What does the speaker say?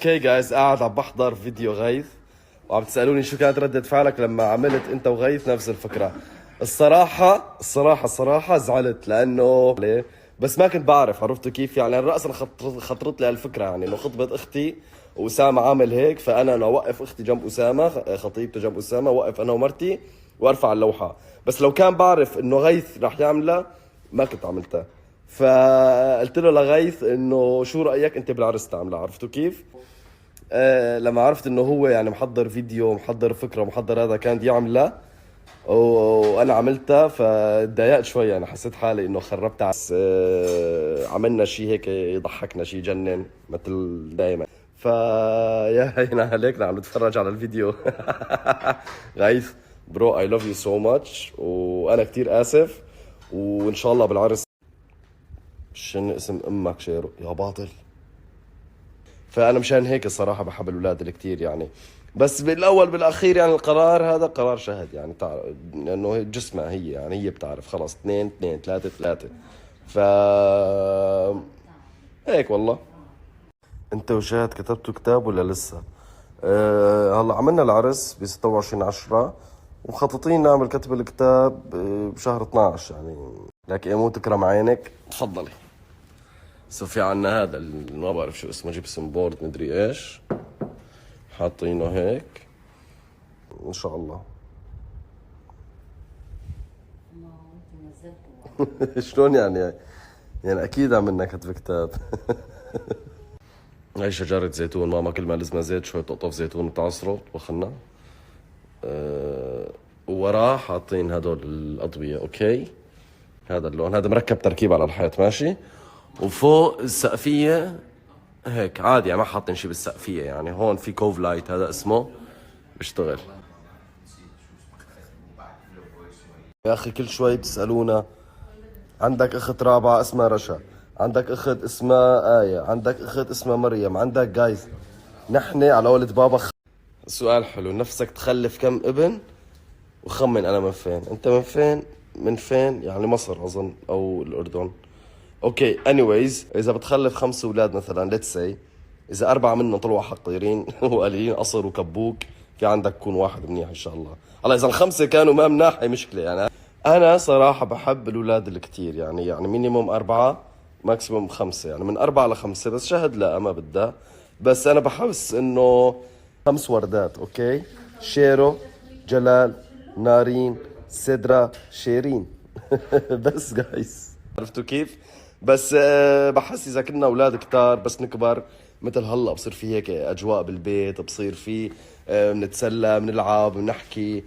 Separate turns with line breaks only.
اوكي جايز، قاعد عم بحضر فيديو غيث وعم تسألوني شو كانت ردة فعلك لما عملت انت وغيث نفس الفكرة. الصراحة زعلت لانه بس ما كنت بعرف، عرفتوا كيف يعني. أنا رأسا خطرت لي هالفكرة، يعني انه خطبة اختي وأسامة عامل هيك، فانا اوقف اختي جنب أسامة، خطيبته جنب أسامة، وقف انا ومرتي وارفع اللوحة. بس لو كان بعرف انه غيث رح يعملها ما كنت عملتها. فقلت له لغيث انه شو رأيك انت بالعرس تعملها، عرفتوا كيف؟ لما عرفت انه هو يعني محضر فيديو، محضر فكره، محضر هذا كان بدي يعملها وانا عملتها، فتضايقت شوي يعني. حسيت حالي انه خربت عملنا شيء هيك يضحكنا، شيء يجنن مثل دائما. فيا هينا عليك عم نتفرج على الفيديو. غيث برو، اي لاف يو سو ماتش، وانا كتير اسف، وان شاء الله بالعرس. شن اسم امك شيرو يا باطل. فانا مشان هيك الصراحه بحب الاولاد اللي كتير يعني. بس بالاول بالاخير يعني القرار هذا قرار شهد يعني، تعرف لانه جسمها هي يعني، هي بتعرف خلاص، اثنين اثنين ثلاثة ثلاثة. ف هيك والله. انت وشهد كتبتوا كتاب ولا لسه؟ هلا عملنا العرس ب 26/10، ومخططين نعمل كتب الكتاب بشهر 12 يعني. لك يا مو تكرم عينك، تفضلي. سو في عنا هذا ما بعرف شو اسمه، جبسن بورد مدري ايش، حاطينه هيك ان شاء الله. شلون يعني؟ يعني اكيد عملنا كتب كتاب. هاي شجرة زيتون، ماما كل ما لزمها زيت شوي تقطف زيتون وتعصره وخلنا. ووراه حاطين هدول الأضوية. اوكي، هذا اللون هذا مركب تركيب على الحيط ماشي. وفوق السقفية هيك عادي يعني، ما حاطين شي بالسقفية يعني. هون في كوف لايت هذا اسمه بيشتغل. يا اخي كل شوي بتسألونا، عندك اخت رابعة اسمها رشا، عندك اخت اسمها آية، عندك اخت اسمها مريم، عندك جايز. نحن على ولد بابا سؤال حلو، نفسك تخلف كم ابن؟ وخمن انا من فين، انت من فين؟ من فين يعني؟ مصر اظن او الاردن. اوكي anyways، اذا بتخلف 5 اولاد مثلا let's say، اذا 4 منهم طلعوا حقيرين وقليلين قصر وكبوك، في عندك كون واحد منيح ان شاء الله. هلا اذا ال5 كانوا ما مناح هي مشكله يعني. انا صراحه بحب الاولاد الكتير يعني مينيموم 4، ماكسيموم 5 يعني، من 4 ل5. بس شهد لا ما بدها. بس انا بحس انه 5 وردات اوكي. شيرو، جلال، نارين، سدرة، شيرين. بس جايز، عرفتوا كيف؟ بس بحس اذا كنا اولاد كتار بس نكبر مثل هلا، بصير في هيك اجواء بالبيت، بصير في بنتسلى، بنلعب، بنحكي.